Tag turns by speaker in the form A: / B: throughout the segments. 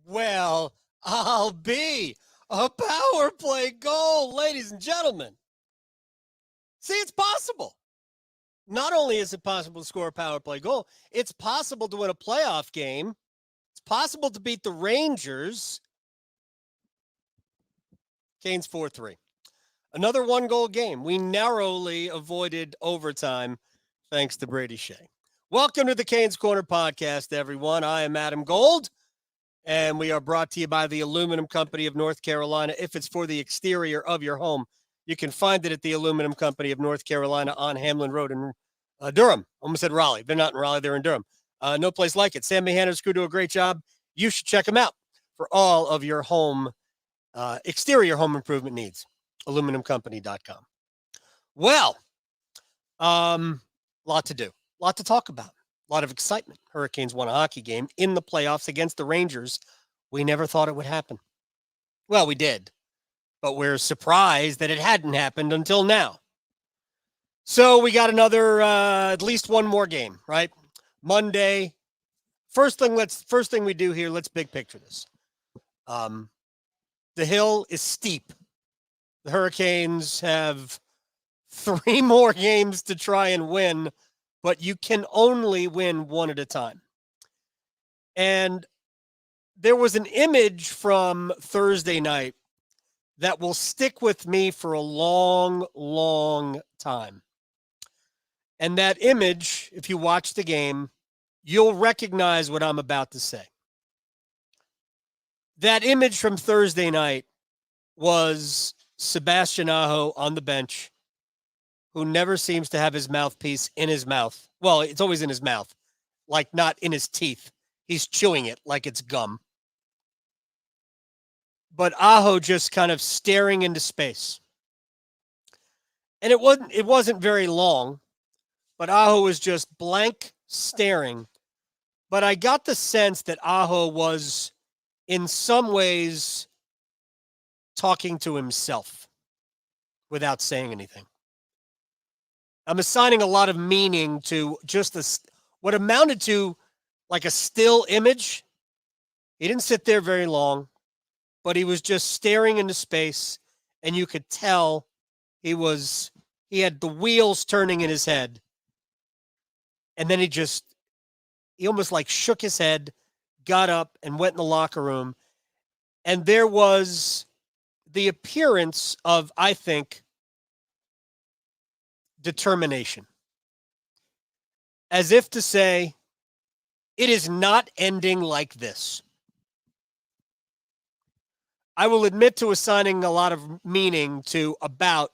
A: Well, I'll be a power play goal, ladies and gentlemen. See, it's possible. Not only is it possible to score a power play goal, it's possible to win a playoff game. It's possible to beat the Rangers. Canes 4-3. Another one-goal game. We narrowly avoided overtime thanks to Brady Skjei. Welcome to the Canes Corner podcast, everyone. I am Adam Gold, and we are brought to you by the Aluminum Company of North Carolina. If it's for the exterior of your home, you can find it at the Aluminum Company of North Carolina on Hamlin Road in Durham. Almost said Raleigh. They're not in Raleigh. They're in Durham. No place like it. Sam Mahano's crew do a great job. You should check them out for all of your home exterior home improvement needs. Aluminumcompany.com. Well, lot to do. Lot to talk about. A lot of excitement. Hurricanes won a hockey game in the playoffs against the Rangers. We never thought it would happen. Well, we did, but we're surprised that it hadn't happened until now. So we got another, at least one more game, right? Monday. First thing we do here, let's big picture this. The hill is steep. The Hurricanes have 3 more games to try and win, but you can only win one at a time. And there was an image from Thursday night that will stick with me for a long, long time. And that image, if you watch the game, you'll recognize what I'm about to say. That image from Thursday night was Sebastian Aho on the bench, who never seems to have his mouthpiece in his mouth. Well, it's always in his mouth, like not in his teeth. He's chewing it like it's gum. But Aho just kind of staring into space. And it wasn't very long, but Aho was just blank staring. But I got the sense that Aho was in some ways talking to himself without saying anything. I'm assigning a lot of meaning to just what amounted to like a still image. He didn't sit there very long, but he was just staring into space, and you could tell he had the wheels turning in his head. And then he almost like shook his head, got up, and went in the locker room. And there was the appearance of, I think, determination. As if to say, it is not ending like this. I will admit to assigning a lot of meaning to about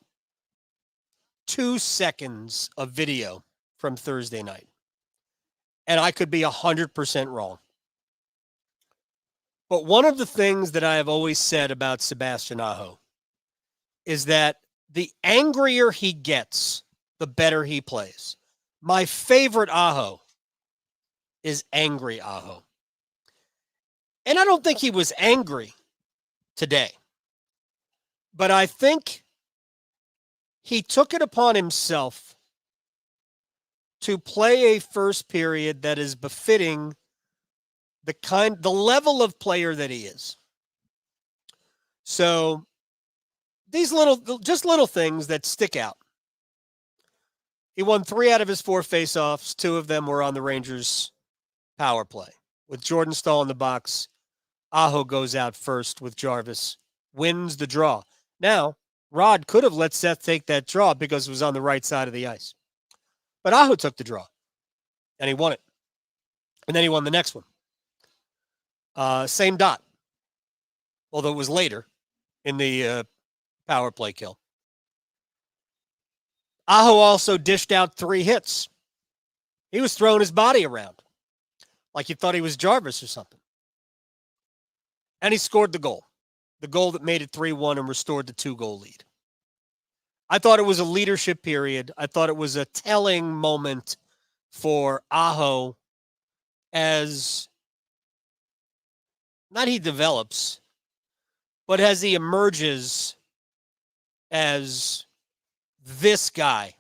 A: 2 seconds of video from Thursday night. And I could be 100% wrong. But one of the things that I have always said about Sebastian Aho is that the angrier he gets, the better he plays. My favorite Aho is angry Aho. And I don't think he was angry today. But I think he took it upon himself to play a first period that is befitting the level of player that he is. So these little things that stick out. He won 3 out of his 4 faceoffs. 2 of them were on the Rangers power play. With Jordan Staal in the box, Aho goes out first with Jarvis, wins the draw. Now, Rod could have let Seth take that draw because it was on the right side of the ice. But Aho took the draw, and he won it. And then he won the next one. Same dot, although it was later in the power play kill. Aho also dished out 3 hits. He was throwing his body around like he thought he was Jarvis or something. And he scored the goal that made it 3-1 and restored the 2-goal lead. I thought it was a leadership period. I thought it was a telling moment for Aho as not he develops, but as he emerges as this guy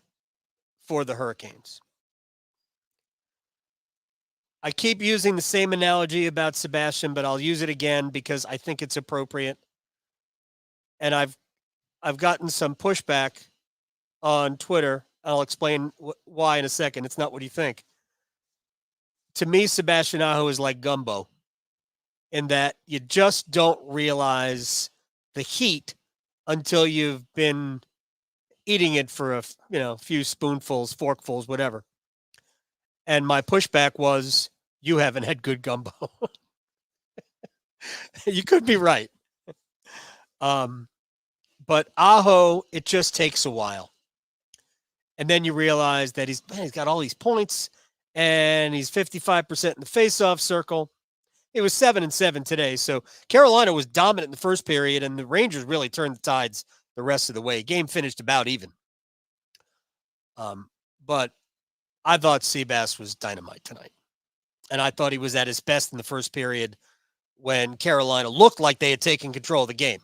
A: for the Hurricanes. I keep using the same analogy about Sebastian, but I'll use it again because I think it's appropriate. And I've gotten some pushback on Twitter. I'll explain why in a second. It's not what you think. To me, Sebastian Aho is like gumbo in that you just don't realize the heat until you've been eating it for a few spoonfuls, forkfuls, whatever. And my pushback was, you haven't had good gumbo. You could be right. But Aho, it just takes a while. And then you realize that he's got all these points and he's 55% in the faceoff circle. He was 7-7 today. So Carolina was dominant in the first period, and the Rangers really turned the tides the rest of the way. Game finished about even. But I thought Seabass was dynamite tonight. And I thought he was at his best in the first period when Carolina looked like they had taken control of the game.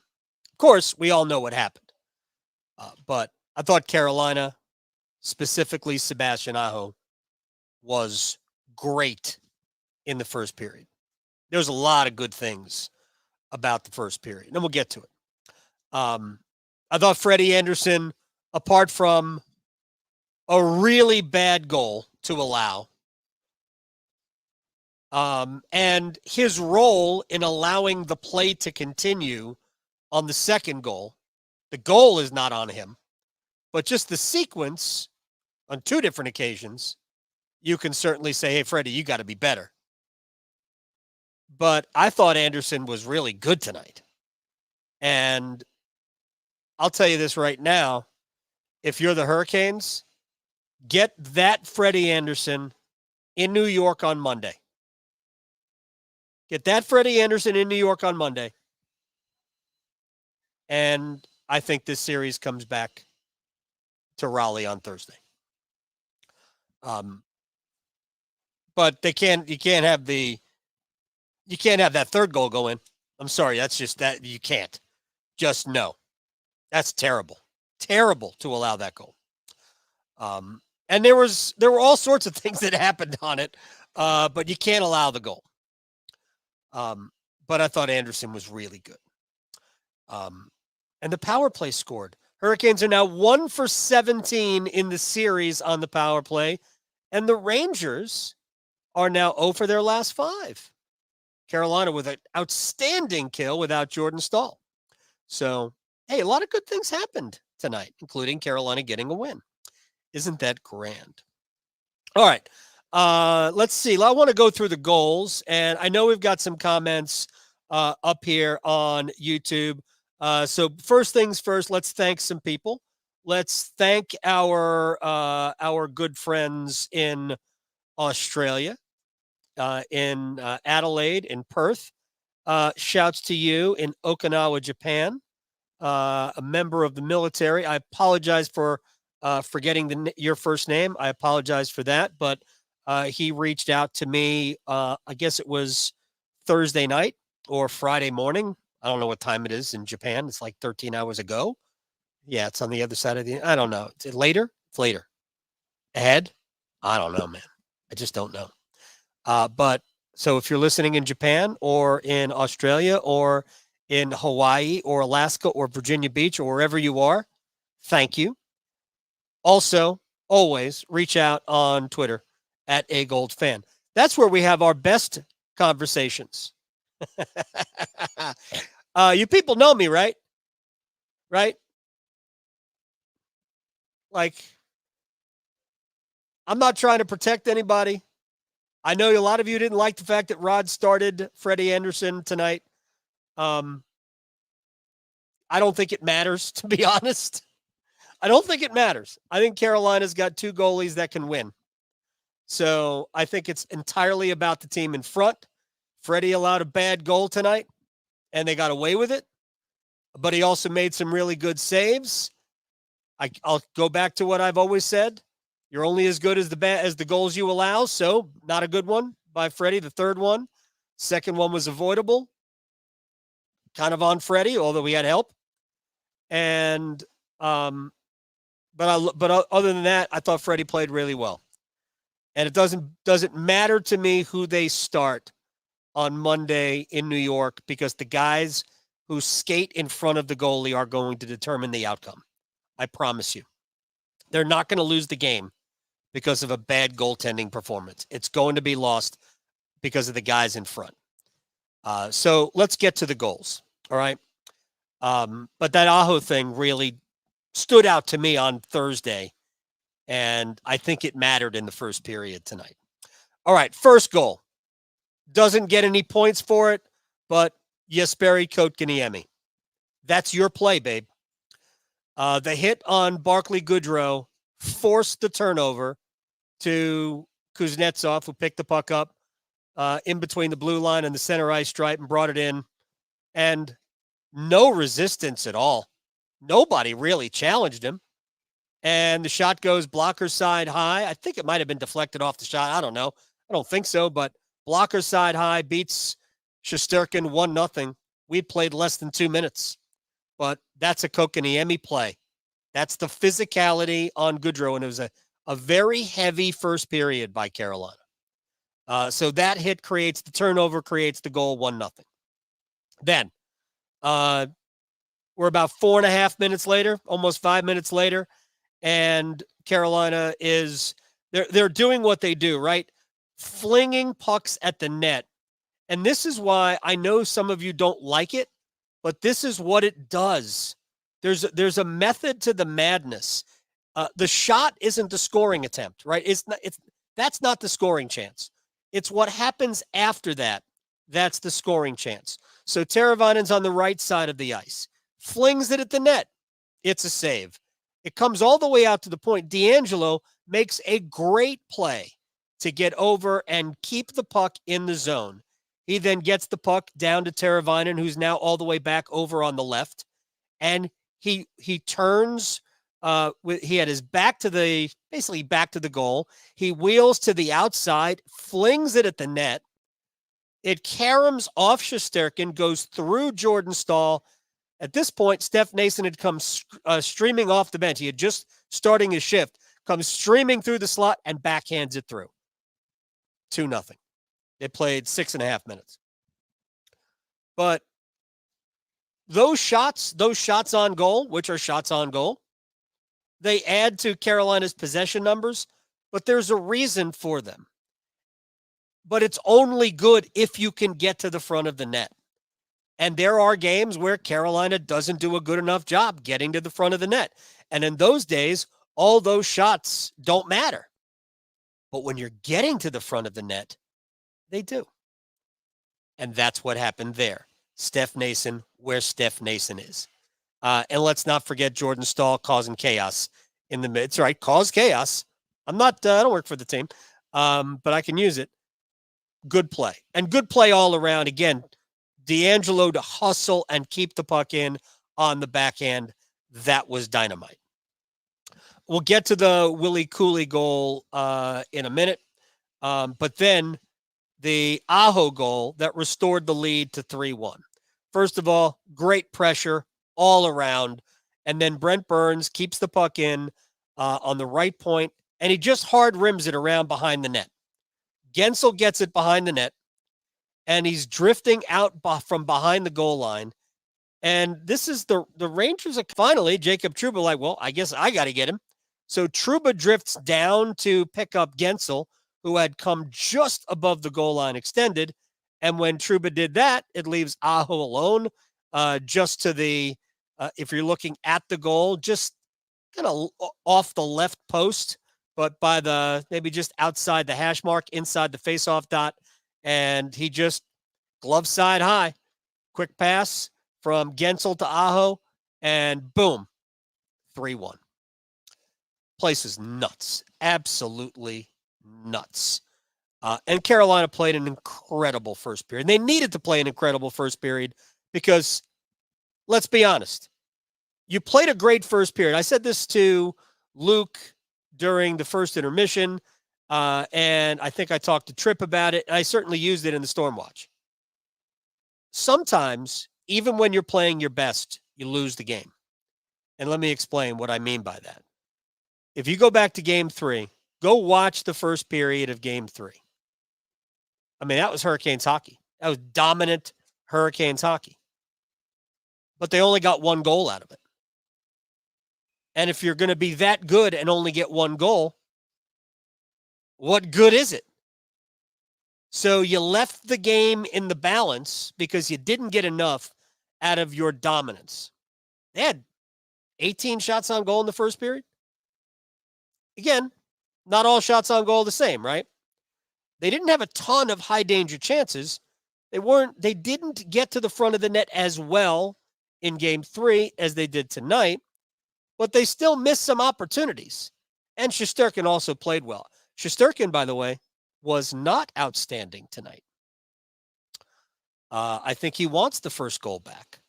A: Of course, we all know what happened. But I thought Carolina, specifically Sebastian Aho, was great in the first period. There's a lot of good things about the first period, and we'll get to it. I thought Freddie Andersen, apart from a really bad goal to allow, and his role in allowing the play to continue on the second goal, the goal is not on him, but just the sequence on two different occasions, you can certainly say, hey, Freddie, you got to be better. But I thought Andersen was really good tonight. And I'll tell you this right now. If you're the Hurricanes, get that Freddie Andersen in New York on Monday. Get that Freddie Andersen in New York on Monday. And I think this series comes back to Raleigh on Thursday. But you can't have that third goal go in. I'm sorry, that's just that you can't. Just no. That's terrible. Terrible to allow that goal. And there were all sorts of things that happened on it, but you can't allow the goal. But I thought Andersen was really good. And the power play scored. Hurricanes are now 1 for 17 in the series on the power play, and the Rangers are now 0 for their last 5. Carolina with an outstanding kill without Jordan Staal. So, hey, a lot of good things happened tonight, including Carolina getting a win. Isn't that grand? All right. Let's see. I want to go through the goals, and I know we've got some comments up here on YouTube. So first things first, let's thank some people. Let's thank our good friends in Australia, in Adelaide, in Perth. Shouts to you in Okinawa, Japan, a member of the military. I apologize for forgetting your first name. I apologize for that, but he reached out to me. I guess it was Thursday night or Friday morning. I don't know what time it is in Japan. It's like 13 hours ago. Yeah, it's on the other side of I don't know. Is it later? It's later. Ahead? I don't know, man. I just don't know. But so if you're listening in Japan or in Australia or in Hawaii or Alaska or Virginia Beach or wherever you are, thank you. Also, always reach out on Twitter at @AGoldFan. That's where we have our best conversations. You people know me, right? Right? Like, I'm not trying to protect anybody. I know a lot of you didn't like the fact that Rod started Freddie Andersen tonight. I don't think it matters, to be honest. I don't think it matters. I think Carolina's got 2 goalies that can win. So I think it's entirely about the team in front. Freddie allowed a bad goal tonight, and they got away with it. But he also made some really good saves. I'll go back to what I've always said. You're only as good as the goals you allow. So not a good one by Freddie. The third one, second one was avoidable, kind of on Freddie, although he had help. And but other than that, I thought Freddie played really well. And it doesn't matter to me who they start on Monday in New York, because the guys who skate in front of the goalie are going to determine the outcome. I promise you. They're not going to lose the game because of a bad goaltending performance. It's going to be lost because of the guys in front. So let's get to the goals. All right. But that Aho thing really stood out to me on Thursday, and I think it mattered in the first period tonight. All right, first goal. Doesn't get any points for it, but Jesperi Kotkaniemi. That's your play, babe. The hit on Barclay Goodrow forced the turnover to Kuznetsov, who picked the puck up in between the blue line and the center ice stripe and brought it in. And no resistance at all. Nobody really challenged him. And the shot goes blocker side high. I think it might have been deflected off the shot. I don't know. I don't think so, but blocker side high beats Shesterkin 1-0. We played less than 2 minutes. But that's a Kotkaniemi play. That's the physicality on Goodrow, and it was a very heavy first period by Carolina. So that hit creates the turnover, creates the goal, 1-0. Then we're about 4.5 minutes later, almost 5 minutes later, and Carolina they're doing what they do, right? Flinging pucks at the net. And this is why I know some of you don't like it, but this is what it does. There's a method to the madness. The shot isn't the scoring attempt, right? That's not the scoring chance. It's what happens after that. That's the scoring chance. So Teravainen's on the right side of the ice, flings it at the net. It's a save. It comes all the way out to the point. DeAngelo makes a great play to get over and keep the puck in the zone. He then gets the puck down to Teravainen, who's now all the way back over on the left. And he turns, he had his back to the goal. He wheels to the outside, flings it at the net. It caroms off Shesterkin, goes through Jordan Staal. At this point, Steph Noesen had come streaming off the bench. He had just starting his shift, comes streaming through the slot and backhands it through. 2-0. They played 6.5 minutes. But those shots on goal, which are shots on goal, they add to Carolina's possession numbers, but there's a reason for them. But it's only good if you can get to the front of the net. And there are games where Carolina doesn't do a good enough job getting to the front of the net. And in those days, all those shots don't matter. But when you're getting to the front of the net, they do. And that's what happened there. Steph Noesen, where Steph Noesen is. And let's not forget Jordan Staal causing chaos in the mid. It's right, cause chaos. I don't work for the team, but I can use it. Good play. And good play all around. Again, DeAngelo to hustle and keep the puck in on the backhand. That was dynamite. We'll get to the Willie Cooley goal in a minute. But then the Aho goal that restored the lead to 3-1. First of all, great pressure all around. And then Brent Burns keeps the puck in on the right point, and he just hard rims it around behind the net. Guentzel gets it behind the net, and he's drifting out from behind the goal line. And this is the Rangers are finally, Jacob Trouba like, well, I guess I got to get him. So Trouba drifts down to pick up Guentzel, who had come just above the goal line extended. And when Trouba did that, it leaves Aho alone just to the, if you're looking at the goal, just kind of off the left post, but by maybe just outside the hash mark, inside the faceoff dot. And he just glove side high, quick pass from Guentzel to Aho, and boom, 3-1. Place is nuts, absolutely nuts. And Carolina played an incredible first period. They needed to play an incredible first period because, let's be honest, you played a great first period. I said this to Luke during the first intermission, and I think I talked to Tripp about it, and I certainly used it in the Stormwatch. Sometimes, even when you're playing your best, you lose the game. And let me explain what I mean by that. If you go back to Game 3, Go watch the first period of Game 3. I mean, that was Hurricanes hockey. That was dominant Hurricanes hockey. But they only got one goal out of it. And if you're going to be that good and only get one goal, what good is it? So you left the game in the balance because you didn't get enough out of your dominance. They had 18 shots on goal in the first period. Again, not all shots on goal are the same, right? They didn't have a ton of high danger chances. They didn't get to the front of the net as well in Game 3 as they did tonight, but they still missed some opportunities. And Shesterkin also played well. Shesterkin, by the way, was not outstanding tonight. I think he wants the first goal back.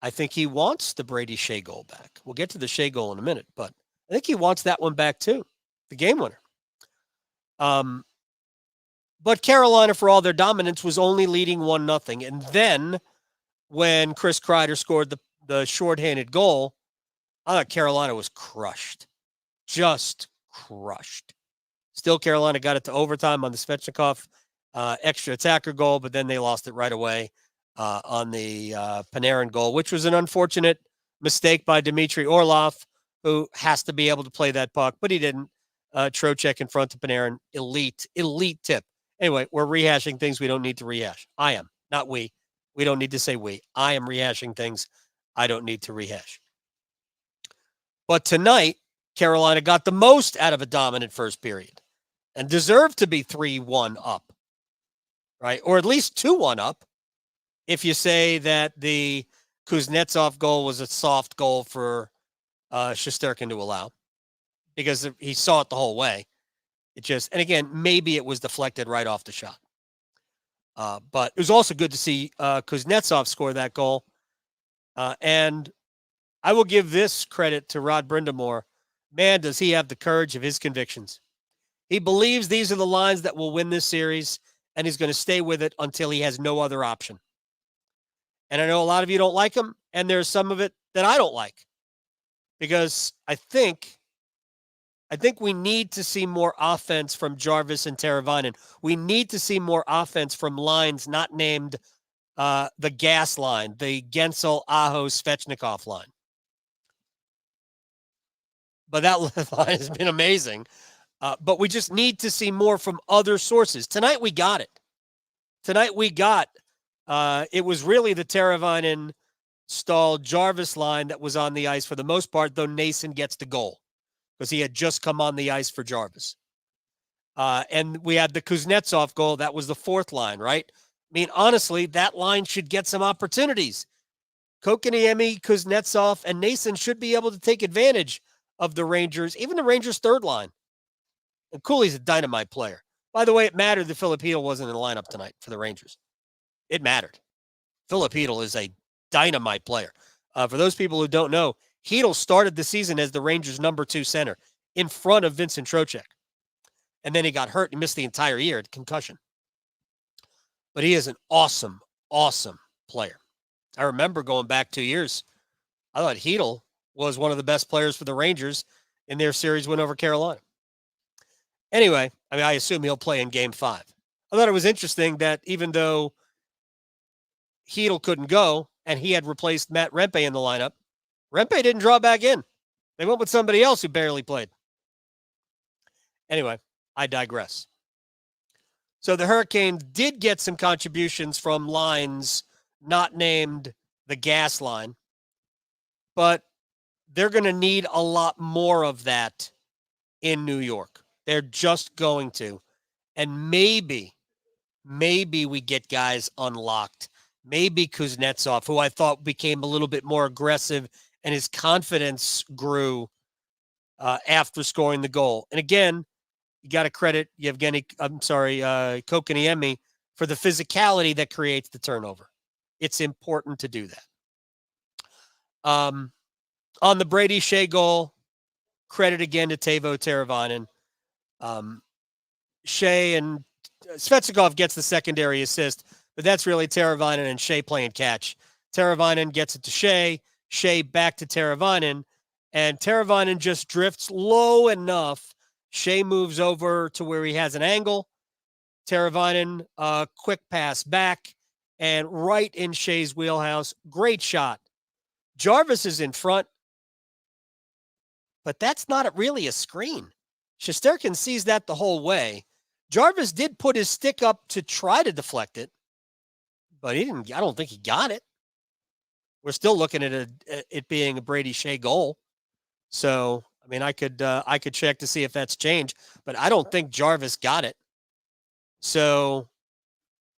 A: I think he wants the Brady Skjei goal back. We'll get to the Skjei goal in a minute, but I think he wants that one back too, the game winner. But Carolina, for all their dominance, was only leading 1-0. And then when Chris Kreider scored the shorthanded goal, I thought Carolina was crushed. Just crushed. Still, Carolina got it to overtime on the Svechnikov extra attacker goal, but then they lost it right away on the Panarin goal, which was an unfortunate mistake by Dmitry Orlov, who has to be able to play that puck, but he didn't. Trocheck in front of Panarin, elite tip. Anyway, we're rehashing things we don't need to rehash. I am, not we. We don't need to say we. I am rehashing things I don't need to rehash. But tonight, Carolina got the most out of a dominant first period and deserved to be 3-1 up, right? Or at least 2-1 up if you say that the Kuznetsov goal was a soft goal for Shesterkin to allow because he saw it the whole way. And again, maybe it was deflected right off the shot. But it was also good to see Kuznetsov score that goal. And I will give this credit to Rod Brindamore. Man, does he have the courage of his convictions. He believes these are the lines that will win this series, and he's going to stay with it until he has no other option. And I know a lot of you don't like him, and there's some of it that I don't like. Because I think we need to see more offense from Jarvis and Teravainen. We need to see more offense from lines not named the gas line, the Guentzel, Aho, Svechnikov line. But that line has been amazing. But we just need to see more from other sources. Tonight we got it. It was really the Teravainen, Staal, Jarvis line that was on the ice for the most part, though Noesen gets the goal because he had just come on the ice for Jarvis. And we had the Kuznetsov goal. That was the fourth line, right? I mean, honestly, that line should get some opportunities. Kotkaniemi, Kuznetsov, and Noesen should be able to take advantage of the Rangers, even the Rangers' third line. And Cooley's a dynamite player. By the way, it mattered that Filipino wasn't in the lineup tonight for the Rangers. It mattered. Philip Hedl is a dynamite player. For those people who don't know, Hedl started the season as the Rangers' number 2 center in front of Vincent Trocheck. And then he got hurt and missed the entire year at concussion. But he is an awesome, awesome player. I remember going back 2 years, I thought Hedl was one of the best players for the Rangers in their series win over Carolina. Anyway, I mean, I assume he'll play in Game 5. I thought it was interesting that even though Hedl couldn't go and he had replaced Matt Rempe in the lineup, Rempe didn't draw back in. They went with somebody else who barely played. Anyway, I digress. So the Hurricanes did get some contributions from lines not named the gas line, but they're going to need a lot more of that in New York. They're just going to. And maybe we get guys unlocked. Maybe Kuznetsov, who I thought became a little bit more aggressive and his confidence grew after scoring the goal. And again, you got to credit Kotkaniemi for the physicality that creates the turnover. It's important to do that. On the Brady Skjei goal, credit again to Teuvo Teravainen. Skjei and Svechnikov gets the secondary assist, but that's really Teravainen and Skjei playing catch. Teravainen gets it to Skjei, Skjei back to Teravainen, and Teravainen just drifts low enough Skjei moves over to where he has an angle. Teravainen, quick pass back, and right in Skjei's wheelhouse. Great shot. Jarvis is in front, but that's not really a screen. Shesterkin sees that the whole way. Jarvis did put his stick up to try to deflect it, but he didn't. I don't think he got it. We're still looking at it being a Brady Skjei goal. So, I mean, I could check to see if that's changed, but I don't think Jarvis got it. So,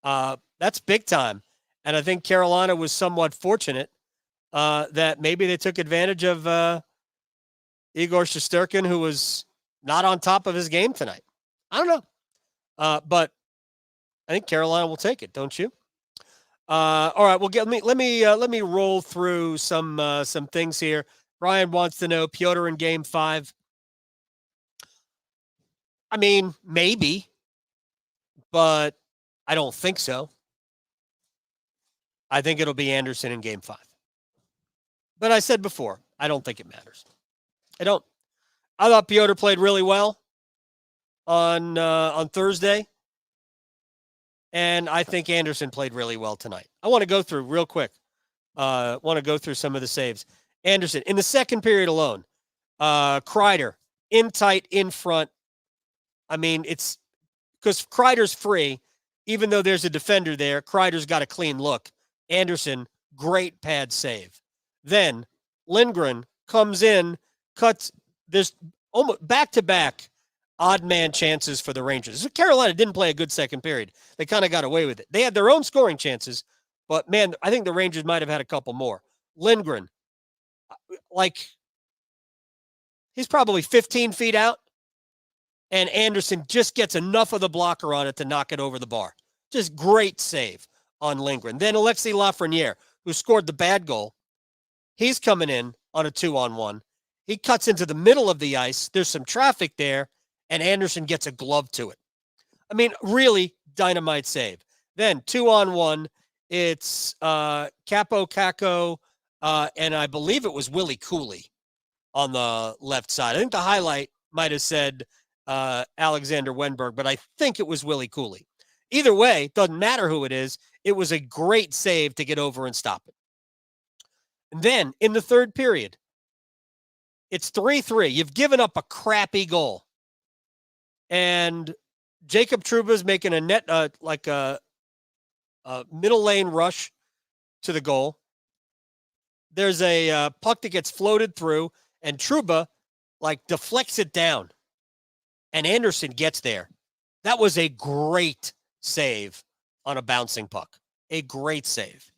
A: that's big time. And I think Carolina was somewhat fortunate that maybe they took advantage of Igor Shesterkin, who was not on top of his game tonight. I don't know, but I think Carolina will take it, don't you? All right, well, let me roll through some things here. Brian wants to know Piotr in Game 5. I mean, maybe, but I don't think so. I think it'll be Andersen in Game 5. But I said before, I don't think it matters. I don't. I thought Piotr played really well on Thursday, and I think Andersen played really well tonight. I want to go through real quick. Want to go through some of the saves. Andersen in the second period alone. Kreider in tight in front. I mean, it's because Kreider's free, even though there's a defender there. Kreider's got a clean look. Andersen, great pad save. Then Lindgren comes in, cuts. There's almost back-to-back odd man chances for the Rangers. Carolina didn't play a good second period. They kind of got away with it. They had their own scoring chances, but, man, I think the Rangers might have had a couple more. Lindgren, like, he's probably 15 feet out, and Andersen just gets enough of the blocker on it to knock it over the bar. Just great save on Lindgren. Then Alexis Lafreniere, who scored the bad goal, he's coming in on a 2-on-1. He cuts into the middle of the ice. There's some traffic there, and Andersen gets a glove to it. I mean, really dynamite save. Then 2-on-1, it's Capo Caco, and I believe it was Willie Cooley on the left side. I think the highlight might have said Alexander Wenberg, but I think it was Willie Cooley. Either way, doesn't matter who it is. It was a great save to get over and stop it. And then in the third period, it's 3-3. You've given up a crappy goal. And Jacob Trouba's making a net, like a middle lane rush to the goal. There's a puck that gets floated through, and Trouba, like, deflects it down. And Andersen gets there. That was a great save on a bouncing puck. A great save.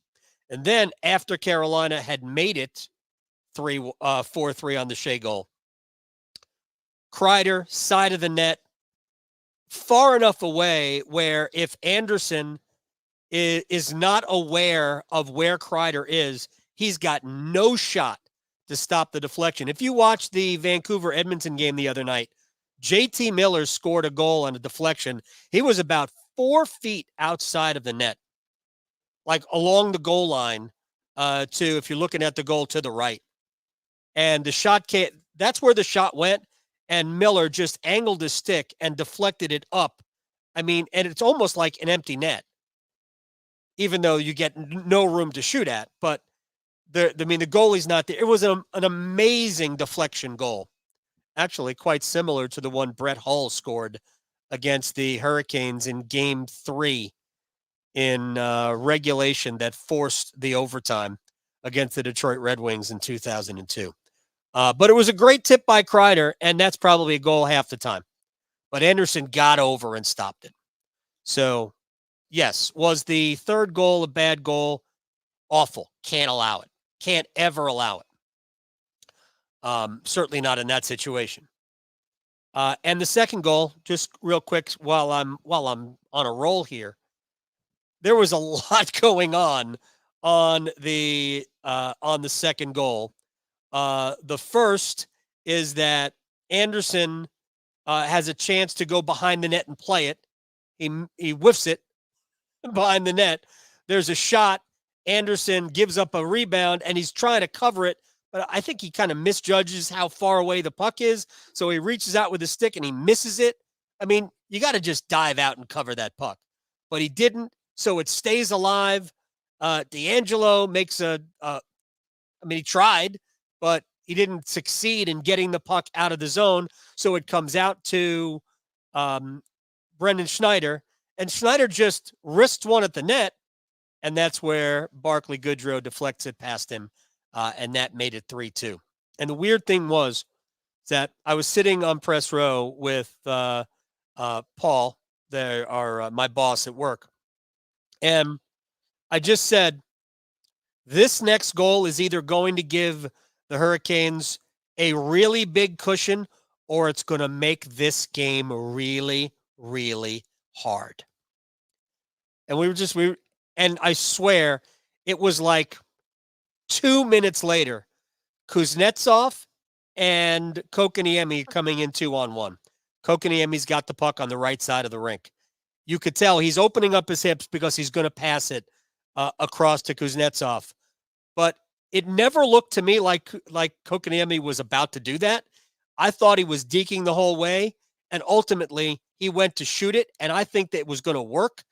A: And then after Carolina had made it 4-3 on the Skjei goal, Kreider, side of the net, far enough away where if Andersen is not aware of where Kreider is, he's got no shot to stop the deflection. If you watch the Vancouver-Edmonton game the other night, JT Miller scored a goal on a deflection. He was about 4 feet outside of the net, like along the goal line if you're looking at the goal to the right. And the shot that's where the shot went, and Miller just angled his stick and deflected it up. I mean, and it's almost like an empty net, even though you get no room to shoot at. But the goalie's not there. It was an amazing deflection goal. Actually, quite similar to the one Brett Hull scored against the Hurricanes in Game 3 in regulation that forced the overtime against the Detroit Red Wings in 2002. But it was a great tip by Kreider, and that's probably a goal half the time. But Andersen got over and stopped it. So, yes, was the third goal a bad goal? Awful. Can't allow it. Can't ever allow it. Certainly not in that situation. And the second goal, just real quick, while I'm on a roll here, there was a lot going on the second goal. The first is that Andersen has a chance to go behind the net and play it. He whiffs it behind the net. There's a shot. Andersen gives up a rebound, and he's trying to cover it, but I think he kind of misjudges how far away the puck is. So he reaches out with his stick and he misses it. I mean, you got to just dive out and cover that puck. But he didn't, so it stays alive. D'Angelo makes he tried, but he didn't succeed in getting the puck out of the zone. So it comes out to Brendan Schneider, and Schneider just risked one at the net, and that's where Barclay Goodrow deflects it past him, and that made it 3-2. And the weird thing was that I was sitting on press row with Paul, my boss at work, and I just said, this next goal is either going to give the Hurricanes a really big cushion or it's going to make this game really, really hard. And and I swear it was like 2 minutes later, Kuznetsov and Kotkaniemi coming in 2-on-1. Kotkaniemi's got the puck on the right side of the rink. You could tell he's opening up his hips because he's going to pass it across to Kuznetsov. But it never looked to me like Kotkaniemi was about to do that. I thought he was deking the whole way, and ultimately he went to shoot it, and I think that it was going to work,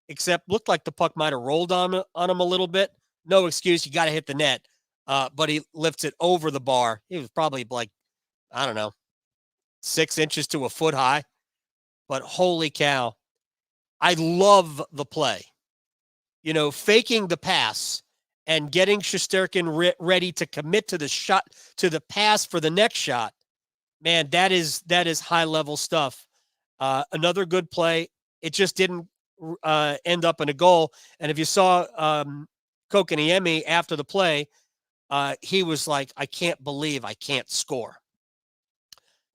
A: except looked like the puck might have rolled on him a little bit. No excuse, you got to hit the net. But he lifts it over the bar. He was probably like, I don't know, 6 inches to a foot high. But holy cow, I love the play. You know, faking the pass and getting Shesterkin ready to commit to the shot, to the pass for the next shot. Man, that is high-level stuff. Another good play. It just didn't end up in a goal. And if you saw Kotkaniemi after the play, he was like, I can't believe I can't score.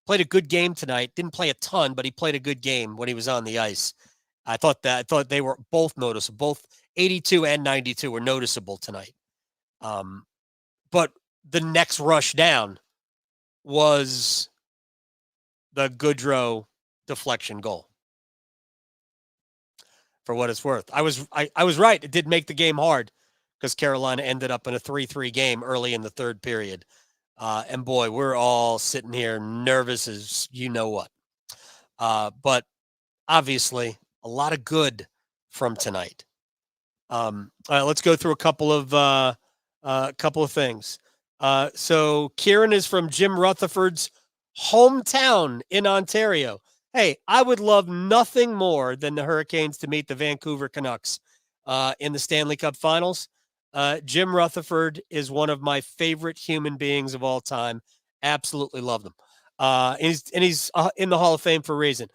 A: Played a good game tonight. Didn't play a ton, but he played a good game when he was on the ice. I thought they were both noticeable. Both 82 and 92 were noticeable tonight. But the next rush down was the Goodrow deflection goal. For what it's worth, I was right. It did make the game hard because Carolina ended up in a 3-3 game early in the third period. And boy, we're all sitting here nervous as you know what. But obviously, a lot of good from tonight. All right, let's go through a couple of things. So Kieran is from Jim Rutherford's hometown in Ontario. Hey, I would love nothing more than the Hurricanes to meet the Vancouver Canucks in the Stanley Cup Finals. Jim Rutherford is one of my favorite human beings of all time. Absolutely love them. He's in the Hall of Fame for a reason.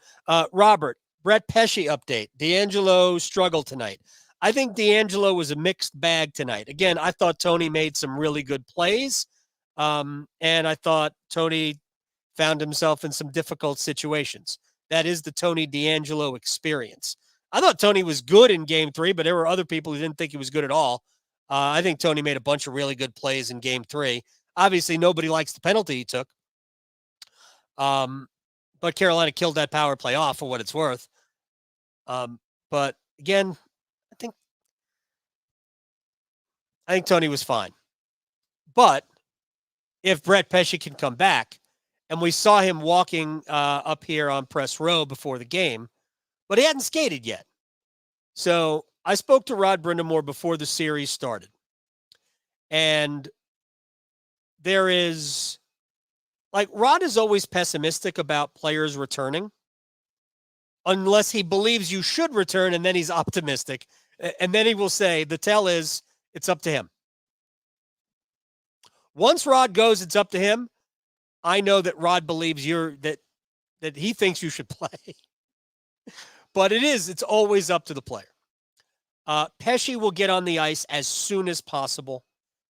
A: Robert, Brett Pesce update. D'Angelo struggled tonight. I think D'Angelo was a mixed bag tonight. Again, I thought Tony made some really good plays, and I thought Tony found himself in some difficult situations. That is the Tony D'Angelo experience. I thought Tony was good in Game 3, but there were other people who didn't think he was good at all. I think Tony made a bunch of really good plays in Game 3. Obviously, nobody likes the penalty he took. But Carolina killed that power play off for what it's worth. But again, I think Tony was fine. But if Brett Pesce can come back, and we saw him walking up here on press row before the game, but he hadn't skated yet. So I spoke to Rod Brindamore before the series started. And there is, Rod is always pessimistic about players returning, unless he believes you should return, and then he's optimistic. And then he will say, the tell is, it's up to him. Once Rod goes, it's up to him. I know that Rod believes that he thinks you should play. But it's always up to the player. Pesce will get on the ice as soon as possible,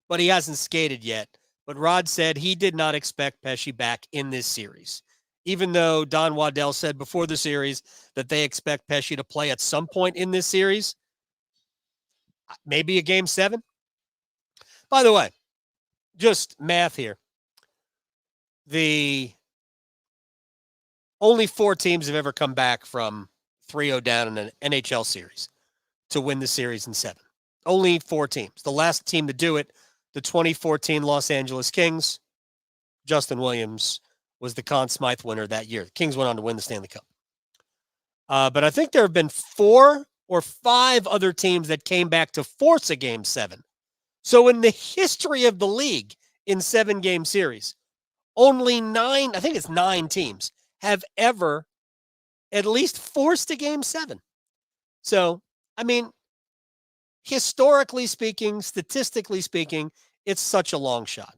A: but he hasn't skated yet. But Rod said he did not expect Pesce back in this series, even though Don Waddell said before the series that they expect Pesce to play at some point in this series, maybe a Game 7. By the way, just math here. The only 4 teams have ever come back from 3-0 down in an NHL series to win the series in 7. Only 4 teams. The last team to do it, the 2014 Los Angeles Kings. Justin Williams was the Conn Smythe winner that year. The Kings went on to win the Stanley Cup. But I think there have been 4 or 5 other teams that came back to force a Game 7. So in the history of the league in 7-game series, only 9, I think it's 9 teams, have ever at least forced a Game 7. So, I mean, historically speaking, statistically speaking, it's such a long shot.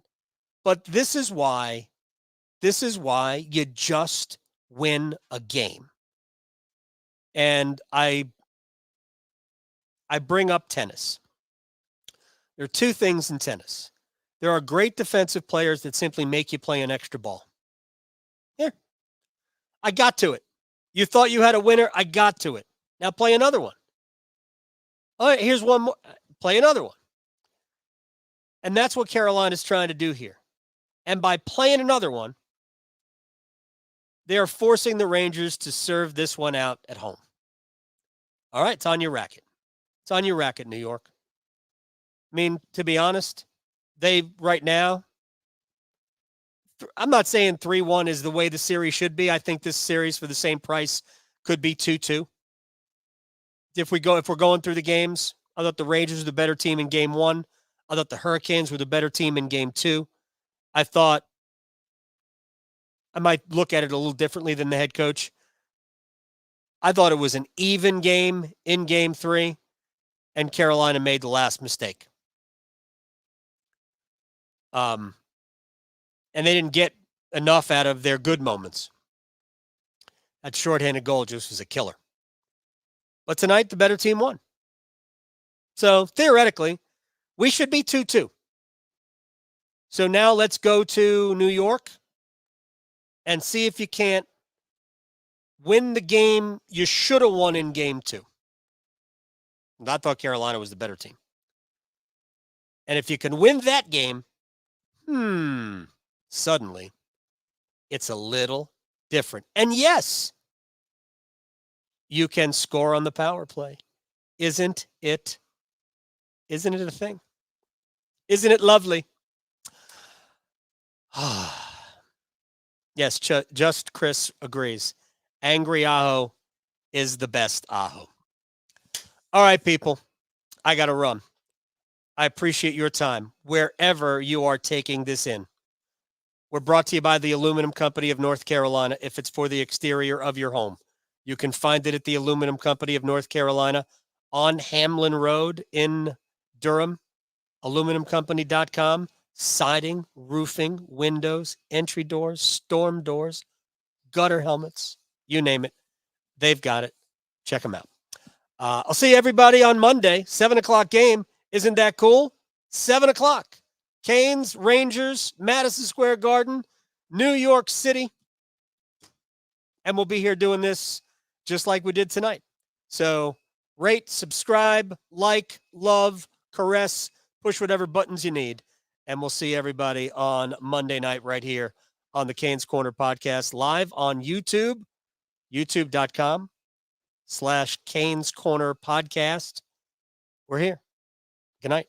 A: But this is why you just win a game. And I bring up tennis. There are 2 things in tennis. There are great defensive players that simply make you play an extra ball. Here, I got to it. You thought you had a winner? I got to it. Now play another one. All right, here's one more. Play another one. And that's what Carolina's trying to do here. And by playing another one, they are forcing the Rangers to serve this one out at home. All right, it's on your racket. It's on your racket, New York. I mean, to be honest, they right now, I'm not saying 3-1 is the way the series should be. I think this series for the same price could be 2-2. If we're going through the games, I thought the Rangers were the better team in Game 1. I thought the Hurricanes were the better team in Game 2. I thought I might look at it a little differently than the head coach. I thought it was an even game in Game 3, and Carolina made the last mistake. And they didn't get enough out of their good moments. That shorthanded goal just was a killer. But tonight, the better team won. So, theoretically, we should be 2-2. So now let's go to New York and see if you can't win the game you should have won in Game 2. I thought Carolina was the better team. And if you can win that game, suddenly it's a little different. And yes, you can score on the power play. Isn't it a thing? Isn't it lovely? Yes, just Chris agrees. Angry Aho is the best Aho. All right, people, I got to run. I appreciate your time wherever you are taking this in. We're brought to you by the Aluminum Company of North Carolina. If it's for the exterior of your home, you can find it at the Aluminum Company of North Carolina on Hamlin Road in Durham, aluminumcompany.com. Siding, roofing, windows, entry doors, storm doors, gutter helmets, you name it. They've got it. Check them out. I'll see everybody on Monday, 7 o'clock game. Isn't that cool? 7 o'clock. Canes, Rangers, Madison Square Garden, New York City. And we'll be here doing this just like we did tonight. So rate, subscribe, like, love, caress, push whatever buttons you need. And we'll see everybody on Monday night right here on the Canes Corner podcast, live on YouTube, youtube.com/Canes Corner podcast. We're here. Good night.